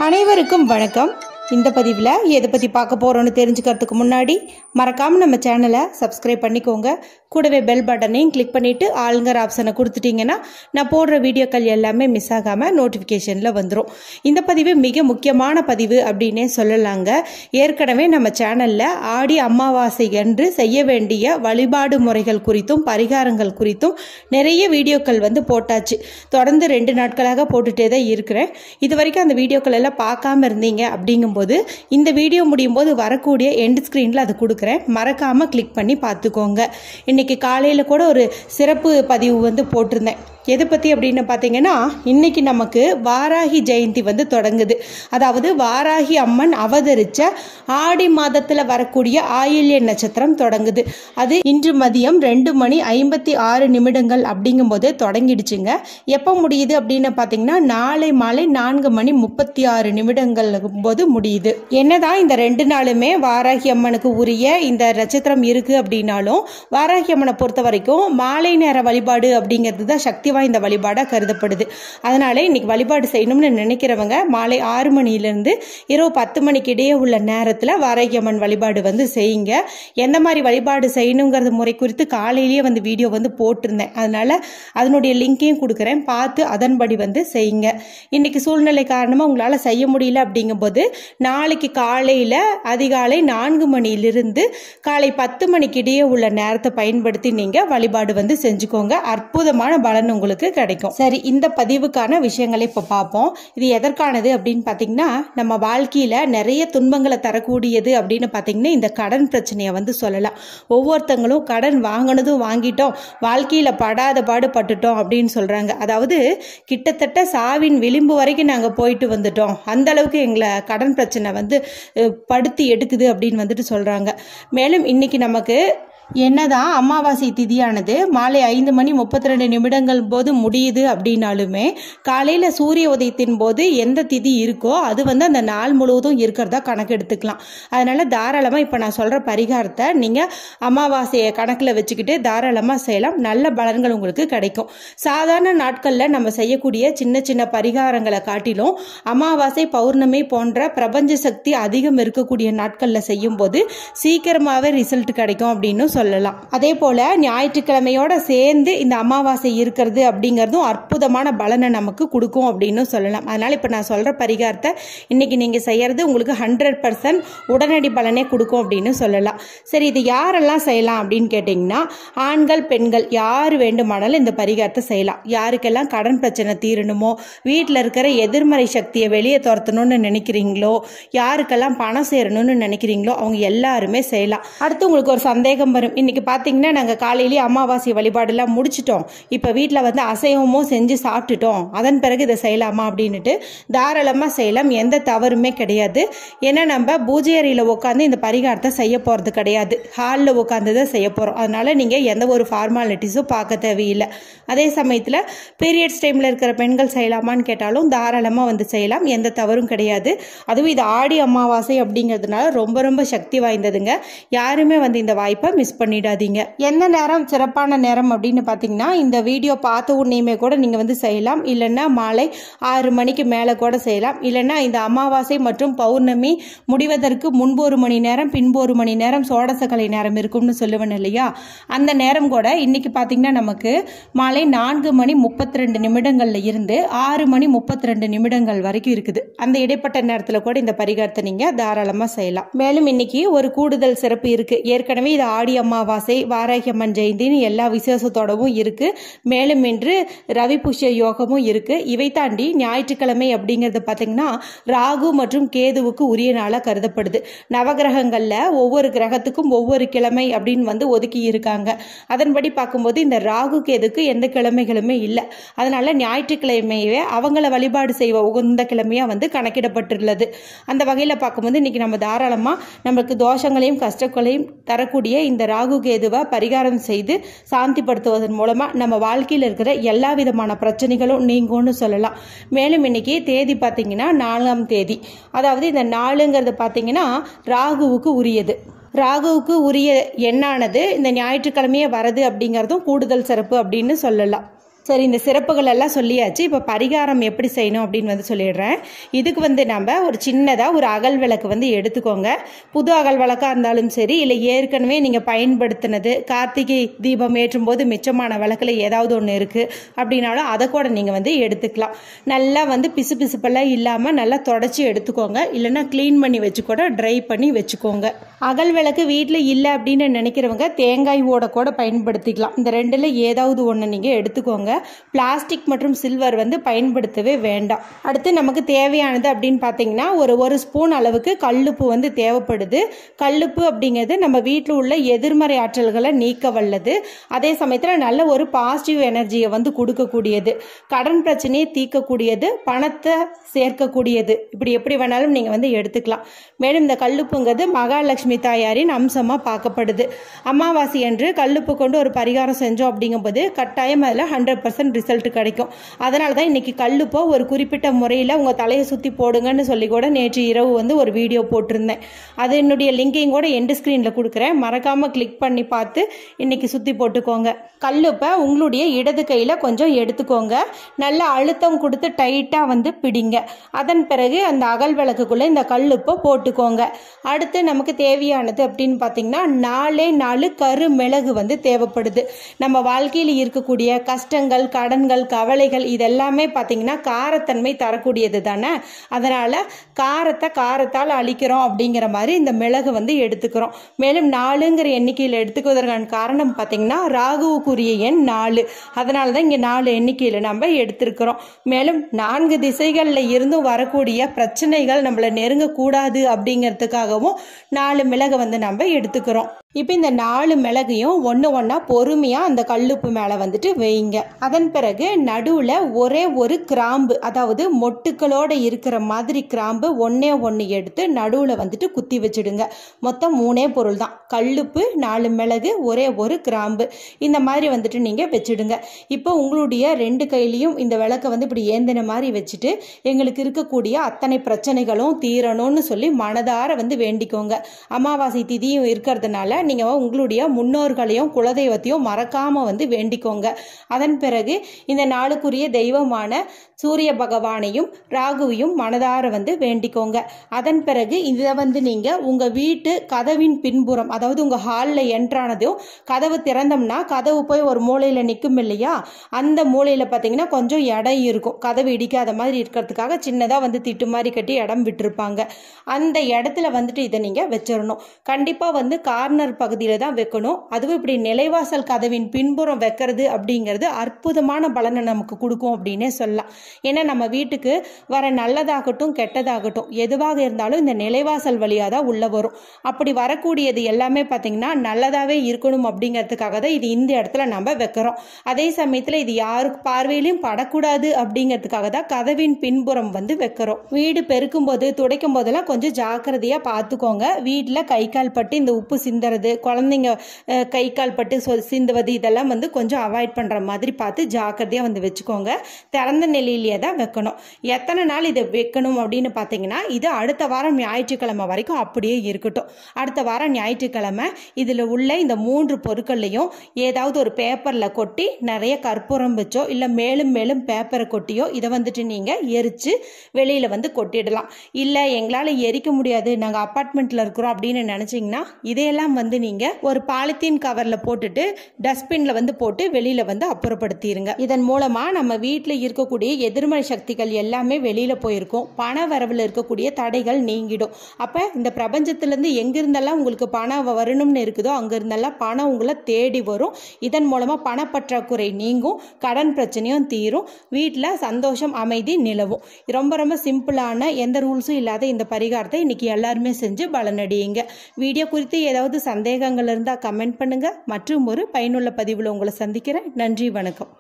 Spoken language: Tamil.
அனைவருக்கும் வணக்கம். இந்த பதிவில் எதை பற்றி பார்க்க போகிறோன்னு தெரிஞ்சுக்கிறதுக்கு முன்னாடி மறக்காமல் நம்ம சேனலை சப்ஸ்கிரைப் பண்ணிக்கோங்க. கூடவே பெல் பட்டனையும் கிளிக் பண்ணிவிட்டு ஆளுங்கிற ஆப்ஷனை கொடுத்துட்டிங்கன்னா நான் போடுற வீடியோக்கள் எல்லாமே மிஸ் ஆகாமல் நோட்டிஃபிகேஷனில் வந்துடும். இந்த பதிவு மிக முக்கியமான பதிவு அப்படின்னே சொல்லலாங்க. ஏற்கனவே நம்ம சேனலில் ஆடி அமாவாசை அன்று செய்ய வேண்டிய வழிபாடு முறைகள் குறித்தும் பரிகாரங்கள் குறித்தும் நிறைய வீடியோக்கள் போட்டாச்சு. தொடர்ந்து 2 நாட்களாக போட்டுகிட்டே தான் இருக்கிறேன். இது வரைக்கும் அந்த வீடியோக்கள் எல்லாம் பார்க்காம இருந்தீங்க அப்படிங்கும்போது இந்த வீடியோ முடியும் போது வரக்கூடிய எண்ட் ஸ்கிரீன்ல அது கொடுக்குறேன். மறக்காம கிளிக் பண்ணி பார்த்துக்கோங்க. இன்னைக்கு காலையில கூட ஒரு சிறப்பு பதிவு போட்டிருந்தேன். எதை பற்றி அப்படின்னு பார்த்தீங்கன்னா, இன்னைக்கு நமக்கு வாராகி ஜெயந்தி தொடங்குது. அதாவது வாராகி அம்மன் அவதரித்த ஆடி மாதத்தில் வரக்கூடிய ஆயில்ய நட்சத்திரம் தொடங்குது. அது இன்று மதியம் 2:56 அப்படிங்கும் போதே தொடங்கிடுச்சுங்க. எப்போ முடியுது அப்படின்னு பார்த்தீங்கன்னா, நாளை மாலை 4:36 போது முடியுது. என்னதான் இந்த 2 நாளுமே வாராகி அம்மனுக்கு உரிய இந்த நட்சத்திரம் இருக்கு அப்படின்னாலும், வாராகி அம்மனை பொறுத்த வரைக்கும் மாலை நேர வழிபாடு அப்படிங்கிறது தான் சக்தி வாய்ந்த வழிபாடா கருதப்படுது. அதனால இன்னைக்கு வழிபாடு செய்யணும்னு நினைக்கிறவங்க மாலை 6 மணியிலிருந்து இரவு 10 மணிக்கு இடையே உள்ள நேரத்தில் வாராகி அம்மன் வழிபாடு செய்யுங்க. எந்த மாதிரி வழிபாடு செய்யணுங்கிறது முறை குறித்து காலையிலேயே வீடியோ போட்டிருந்தேன். அதனால அதனுடைய லிங்கையும் கொடுக்குறேன், பார்த்து அதன்படி செய்யுங்க. இன்னைக்கு சூழ்நிலை காரணமாக உங்களால் செய்ய முடியல அப்படிங்கும்போது நாளைக்கு காலையில் அதிகாலை 4 மணியிலிருந்து காலை 10 மணிக்கு இடையே உள்ள நேரத்தை பயன்படுத்தி நீங்க வழிபாடு செஞ்சுக்கோங்க. அற்புதமான பலன் உங்களுக்கு கிடைக்கும். சரி, இந்த பதிவுக்கான விஷயங்களை இப்ப பார்ப்போம். இது எதற்கானது அப்படின்னு பாத்தீங்கன்னா, நம்ம வாழ்க்கையில நிறைய துன்பங்களை தரக்கூடியது அப்படின்னு பாத்தீங்கன்னா இந்த கடன் பிரச்சனையை சொல்லலாம். ஒவ்வொருத்தங்களும் கடன் வாங்கினதும் வாங்கிட்டோம், வாழ்க்கையில படாத பாடு பட்டுட்டோம் அப்படின்னு சொல்றாங்க. அதாவது கிட்டத்தட்ட சாவின் விளிம்பு வரைக்கும் நாங்க போயிட்டு வந்துட்டோம், அந்த அளவுக்கு எங்களை கடன் பிரச்சனை படுத்தி எடுக்குது அப்படின்னு சொல்றாங்க. மேலும் இன்னைக்கு நமக்கு என்னதான் அமாவாசை திதியானது மாலை 5:32 போது முடியுது அப்படின்னாலுமே காலையில சூரிய உதயத்தின் போது எந்த திதி இருக்கோ அது அந்த நாள் முழுவதும் இருக்கிறதா கணக்கு எடுத்துக்கலாம். அதனால தாராளமா இப்ப நான் சொல்ற பரிகாரத்தை நீங்க அமாவாசையை கணக்குல வச்சுக்கிட்டு தாராளமா செய்யலாம். நல்ல பலன்கள் உங்களுக்கு கிடைக்கும். சாதாரண நாட்கள்ல நம்ம செய்யக்கூடிய சின்ன சின்ன பரிகாரங்களை காட்டிலும் அமாவாசை பௌர்ணமி போன்ற பிரபஞ்ச சக்தி அதிகம் இருக்கக்கூடிய நாட்கள்ல செய்யும் போது சீக்கிரமாவே ரிசல்ட் கிடைக்கும் அப்படின்னு சொல்லலாம். அதே போல ஞாயிற்றுக்கிழமையோட சேர்ந்து இந்த அமாவாசை இருக்கிறது அப்படிங்கறதும் அற்புதமான பலனை நமக்கு கொடுக்கும் அப்படின்னு சொல்லலாம். அதனால இப்ப நான் சொல்ற பரிகாரத்தை இன்னைக்கு நீங்க செய்யறது உங்களுக்கு 100% உடனடி பலனை கொடுக்கும் அப்படின்னு சொல்லலாம். சரி, இது யாரெல்லாம் செய்யலாம் அப்படின்னு கேட்டீங்கன்னா, ஆண்கள் பெண்கள் யாரு வேண்டுமானாலும் இந்த பரிகாரத்தை செய்யலாம். யாருக்கெல்லாம் கடன் பிரச்சனை தீரணுமோ, வீட்டில் இருக்கிற எதிர்மறை சக்தியை வெளியே துரத்தணும்னு நினைக்கிறீங்களோ, யாருக்கெல்லாம் பணம் சேரணும்னு நினைக்கிறீங்களோ அவங்க எல்லாருமே செய்யலாம். அடுத்து உங்களுக்கு ஒரு சந்தேகம் வரும், இன்னைக்கு பாத்தீங்கன்னா நாங்க காலையிலேயே அமாவாசை வழிபாடு எல்லாம் முடிச்சிட்டோம், இப்ப வீட்டுல அசைவமும் செஞ்சு சாப்பிட்டுட்டோம், அதன் பிறகு இதை செய்யலாமா அப்படின்னுட்டு தாராளமா செய்யலாம். எந்த தவறுமே கிடையாது. ஏன்னா நம்ம பூஜை அறையில உட்காந்து இந்த பரிகாரத்தை செய்ய போறது கிடையாது, ஹாலில் உட்காந்துதான் செய்ய போறோம். அதனால நீங்க எந்த ஒரு ஃபார்மாலிட்டிஸும் பார்க்க தேவையில்லை. அதே சமயத்துல பீரியட்ஸ் டைம்ல இருக்கிற பெண்கள் செய்யலாமான்னு கேட்டாலும் தாராளமா செய்யலாம், எந்த தவறும் கிடையாது. அதுவும் இது ஆடி அமாவாசை அப்படிங்கிறதுனால ரொம்ப ரொம்ப சக்தி வாய்ந்ததுங்க. யாருமே இந்த வாய்ப்பை மிஸ் பண்ணிடாதீங்க. எந்த நேரம் சிறப்பான நேரம் அப்படின்னு பாத்தீங்கன்னா, இந்த வீடியோ பார்த்த உடனேயுமே கூட நீங்க செய்யலாம், இல்லைன்னா மாலை 6 மணிக்கு மேல கூட செய்யலாம். இல்லைன்னா இந்த அமாவாசை மற்றும் பௌர்ணமி முடிவதற்கு முன்பு 1 மணி நேரம் பின்பு 1 மணி நேரம் சோடசக்கலை நேரம் இருக்கும்னு சொல்லுவேன் இல்லையா, அந்த நேரம் கூட இன்னைக்கு பாத்தீங்கன்னா நமக்கு மாலை 4:32 இருந்து 6:32 வரைக்கும் இருக்குது. அந்த இடைப்பட்ட நேரத்தில் கூட இந்த பரிகாரத்தை நீங்க தாராளமா செய்யலாம். மேலும் இன்னைக்கு ஒரு கூடுதல் சிறப்பு இருக்கு. ஏற்கனவே இது ஆடி அமாவாசை வாராகி அம்மன் ஜெயந்தின்னு எல்லா விசேஷத்தோடவும் இருக்கு. மேலும் இன்று ரவி புஷ்ய யோகமும் இருக்கு. இவை தாண்டி ஞாயிற்றுக்கிழமை அப்படிங்கிறது பாத்தீங்கன்னா ராகு மற்றும் கேதுவுக்கு உரிய நாளா கருதப்படுது. நவகிரகங்கள்ல ஒவ்வொரு கிரகத்துக்கும் ஒவ்வொரு கிழமை அப்படின்னு ஒதுக்கி இருக்காங்க. அதன்படி பார்க்கும்போது இந்த ராகு கேதுக்கு எந்த கிழமைகளுமே இல்லை. அதனால ஞாயிற்றுக்கிழமையே அவங்கள வழிபாடு செய்வ உகந்த கிழமையா கணக்கிடப்பட்டுள்ளது. அந்த வகையில பார்க்கும்போது இன்னைக்கு நம்ம தாராளமா நமக்கு தோஷங்களையும் கஷ்டங்களையும் தரக்கூடிய இந்த ராகு கேதுவை பரிகாரம் செய்து சாந்திப்படுத்துவதன் மூலமா நம்ம வாழ்க்கையில் இருக்கிற எல்லா விதமான பிரச்சனைகளும் நீங்கும்னு சொல்லலாம். மேலும் இன்னைக்கு தேதி பாத்தீங்கன்னா 4ஆம் தேதி. அதாவது இந்த 4ங்கிறது பாத்தீங்கன்னா ராகுவுக்கு உரியது. ராகுவுக்கு உரிய எண்ணானது இந்த ஞாயிற்றுக்கிழமையே வருது அப்படிங்கிறதும் கூடுதல் சிறப்பு அப்படின்னு சொல்லலாம். சரி, இந்த சிறப்புகள் எல்லாம் சொல்லியாச்சு. இப்போ பரிகாரம் எப்படி செய்யணும் அப்படின்னு வந்து சொல்லிடுறேன். இதுக்கு வந்து நம்ம ஒரு சின்னதாக ஒரு அகல் விளக்கு வந்து எடுத்துக்கோங்க. புது அகல் விளக்காக இருந்தாலும் சரி, இல்லை ஏற்கனவே நீங்கள் பயன்படுத்தினது கார்த்திகை தீபம் ஏற்றும் போது மிச்சமான விளக்கில் ஏதாவது ஒன்று இருக்குது அப்படின்னாலும் அதை கூட நீங்கள் வந்து எடுத்துக்கலாம். நல்லா வந்து பிசு பிசுப்பெல்லாம் இல்லாமல் நல்லா தொடச்சி எடுத்துக்கோங்க. இல்லைன்னா க்ளீன் பண்ணி வச்சு கூட ட்ரை பண்ணி வச்சுக்கோங்க. அகல் விளக்கு வீட்டில் இல்லை அப்படின்னு நினைக்கிறவங்க தேங்காய் ஓட கூட பயன்படுத்திக்கலாம். இந்த ரெண்டில் ஏதாவது ஒன்று நீங்கள் எடுத்துக்கோங்க. பிளாஸ்டிக் மற்றும் சில்வர் வந்து பயன்படுத்தவே வேண்டாம். அடுத்து நமக்கு தேவையானது அப்படின்னு பார்த்தீங்கன்னா ஒரு ஸ்பூன் அளவுக்கு கல்லுப்பு வந்து தேவைப்படுது. கல்லுப்பு அப்படிங்கிறது நம்ம வீட்டில் உள்ள எதிர்மறை ஆற்றல்களை நீக்க வல்லது. அதே சமயத்தில் நல்ல ஒரு பாசிட்டிவ் எனர்ஜியை வந்து கொடுக்கக்கூடியது, கடன் பிரச்சனையை தீர்க்கக்கூடியது, பணத்தை சேர்க்கக்கூடியது. இப்படி எப்படி வேணாலும் நீங்கள் வந்து எடுத்துக்கலாம். மேலும் இந்த கல்லுப்புங்கிறது மகாலட்சுமி தாயாரின் அம்சமாக பார்க்கப்படுது. அமாவாசை அன்று கல்லுப்பு கொண்டு ஒரு பரிகாரம் செஞ்சோம் அப்படிங்கும்போது கட்டாயம் அதில் 100% ரிசல்ட் கிடைக்கும். அதனால தான் இன்னைக்கு கல்லுப்போ ஒரு குறிப்பிட்ட முறையில் உங்கள் தலையை சுற்றி போடுங்கன்னு சொல்லி கூட நேற்று இரவு வந்து ஒரு வீடியோ போட்டிருந்தேன். அது என்னுடைய லிங்கையும் கூட எண்டு ஸ்க்ரீனில் கொடுக்குறேன். மறக்காமல் கிளிக் பண்ணி பார்த்து இன்னைக்கு சுற்றி போட்டுக்கோங்க. கல்லுப்பை உங்களுடைய இடது கையில் கொஞ்சம் எடுத்துக்கோங்க. நல்லா அழுத்தம் கொடுத்து டைட்டாக வந்து பிடிங்க. அதன் பிறகு அந்த அகல் விளக்குக்குள்ளே இந்த கல்லுப்பை போட்டுக்கோங்க. அடுத்து நமக்கு தேவையானது அப்படின்னு பார்த்தீங்கன்னா 4 கரு மிளகு வந்து தேவைப்படுது. நம்ம வாழ்க்கையில் இருக்கக்கூடிய கஷ்டங்கள், கடன்கள், கவலைகள் இதெல்லாமே பார்த்தீங்கன்னா காரத்தன்மை தரக்கூடியது தானே. அதனால் காரத்தால் அழிக்கிறோம் அப்படிங்கிற மாதிரி இந்த மிளகு வந்து எடுத்துக்கிறோம். மேலும் 4ங்கிற எண்ணிக்கையில் எடுத்துக்குவதற்கான காரணம் பார்த்தீங்கன்னா ராகுவுக்குரிய எண் 4. அதனால தான் இங்கே 4 எண்ணிக்கையில் நம்ம எடுத்திருக்கிறோம். மேலும் 4 திசைகளில் இருந்தும் வரக்கூடிய பிரச்சனைகள் நம்மளை நெருங்கக்கூடாது அப்படிங்கிறதுக்காகவும் 4 மிளகு வந்து நம்ம எடுத்துக்கிறோம். இப்போ இந்த 4 மிளகையும் ஒன்றா பொறுமையாக அந்த கல்லுப்பு மேலே வந்துட்டு வைங்க. அதன் பிறகு நடுவில் ஒரே ஒரு கிராம்பு, அதாவது மொட்டுக்களோடு இருக்கிற மாதிரி கிராம்பு ஒன்று எடுத்து நடுவில் வந்துட்டு குத்தி வச்சுடுங்க. மொத்தம் 3 பொருள் தான், கல்லுப்பு, 4 மிளகு, ஒரே ஒரு கிராம்பு. இந்த மாதிரி வந்துட்டு நீங்கள் வச்சுடுங்க. இப்போ உங்களுடைய 2 கையிலையும் இந்த விளக்கை வந்து இப்படி ஏந்தின மாதிரி வச்சுட்டு எங்களுக்கு இருக்கக்கூடிய அத்தனை பிரச்சனைகளும் தீரணும்னு சொல்லி மனதார வந்து வேண்டிக்கோங்க. அமாவாசை திதியும் இருக்கிறதுனால நீங்கள் உங்களுடைய முன்னோர்களையும் குலதெய்வத்தையும் மறக்காம வந்து வேண்டிக்கோங்க. அதன் பிறகு இந்த நாளுக்குரிய தெய்வமான சூரிய பகவானையும் ராகுவையும் மனதார வந்து வேண்டிக்கோங்க. அதன் பிறகு இதை வந்து நீங்கள் உங்கள் வீட்டு கதவின் பின்புறம், அதாவது உங்கள் ஹாலில் என்ட்ரானதும் கதவு திறந்தோம்னா கதவு போய் ஒரு மூலையில் நிற்கும் இல்லையா, அந்த மூலையில் பார்த்தீங்கன்னா கொஞ்சம் இடம் இருக்கும். கதவு இடிக்காத மாதிரி இருக்கிறதுக்காக சின்னதாக வந்து திட்டு மாதிரி கட்டி இடம் விட்டுருப்பாங்க. அந்த இடத்துல வந்துட்டு இதை நீங்கள் வச்சிடணும். கண்டிப்பாக வந்து கார்னர் பகுதியில் தான் வைக்கணும். அதுவும் இப்படி நிலைவாசல் கதவின் பின்புறம் வைக்கிறது அப்படிங்கிறது அற்புதமான பலனை நமக்கு கொடுக்கும் அப்படின்னே சொல்லலாம். ஏன்னா நம்ம வீட்டுக்கு வர நல்லதாகட்டும் கெட்டதாகட்டும் எதுவாக இருந்தாலும் இந்த நிலைவாசல் வழியாக தான் உள்ள வரும். அப்படி வரக்கூடியது எல்லாமே பார்த்தீங்கன்னா நல்லதாகவே இருக்கணும் அப்படிங்கிறதுக்காக தான் இது இந்த இடத்துல நம்ம வைக்கிறோம். அதே சமயத்தில் இது யாருக்கு பார்வையிலையும் படக்கூடாது அப்படிங்கிறதுக்காக தான் கதவின் பின்புறம் வந்து வைக்கிறோம். வீடு பெருக்கும் போது துடைக்கும் போதெல்லாம் கொஞ்சம் ஜாக்கிரதையாக பார்த்துக்கோங்க. வீட்டில் கை கால் பட்டு இந்த உப்பு சிந்துறது, குழந்தைங்க கை கால் பட்டு சிந்துவது இதெல்லாம் வந்து கொஞ்சம் அவாய்ட் பண்ணுற மாதிரி பார்த்து ஜாக்கிரதையாக வந்து வச்சுக்கோங்க. திறந்த நிலையிலேயே தான் வைக்கணும். எத்தனை நாள் இதை வைக்கணும் அப்படின்னு பார்த்தீங்கன்னா இது அடுத்த வாரம் ஞாயிற்றுக்கிழமை வரைக்கும் அப்படியே இருக்கட்டும். அடுத்த வாரம் ஞாயிற்றுக்கிழமை இதில் உள்ள இந்த 3 பொருட்கள்லையும் ஏதாவது ஒரு பேப்பரில் கொட்டி நிறைய கற்பூரம் வச்சோ இல்லை மேலும் மேலும் பேப்பரை கொட்டியோ இதை வந்துட்டு நீங்கள் எரித்து வெளியில் வந்து கொட்டிடலாம். இல்லை எங்களால் எரிக்க முடியாது, நாங்கள் அப்பார்ட்மெண்ட்டில் இருக்கிறோம் அப்படின்னு நினச்சிங்கன்னா இதையெல்லாம் வந்து நீங்கள் ஒரு பாலித்தீன் கவரில் போட்டுட்டு டஸ்ட்பினில் வந்து போட்டு வெளியில் வந்து அப்புறப்படுத்திடுங்க. இதன் மூலமாக நம்ம வீட்டில் இருக்கக்கூடிய எதிர்மறை சக்திகள் எல்லாமே வெளியில் போயிருக்கும். பண வரவில் இருக்கக்கூடிய தடைகள் நீங்கிடும். அப்போ இந்த பிரபஞ்சத்திலேருந்து எங்கிருந்தெல்லாம் உங்களுக்கு பணம் வரணும்னு இருக்குதோ அங்கிருந்தெல்லாம் பணம் உங்களை தேடி வரும். இதன் மூலமாக பணப்பற்றாக்குறை நீங்கும், கடன் பிரச்சனையும் தீரும், வீட்டில் சந்தோஷம் அமைதி நிலவும். ரொம்ப ரொம்ப சிம்பிளான எந்த ரூல்ஸும் இல்லாத இந்த பரிகாரத்தை இன்னைக்கு எல்லாருமே செஞ்சு பலனடையுங்க. வீடியோ குறித்து ஏதாவது சந்தேகங்கள் இருந்தால் கமெண்ட் பண்ணுங்க. மற்றும் ஒரு பயனுள்ள பதிவில் உங்களை சந்திக்கிறேன். நன்றி, வணக்கம்.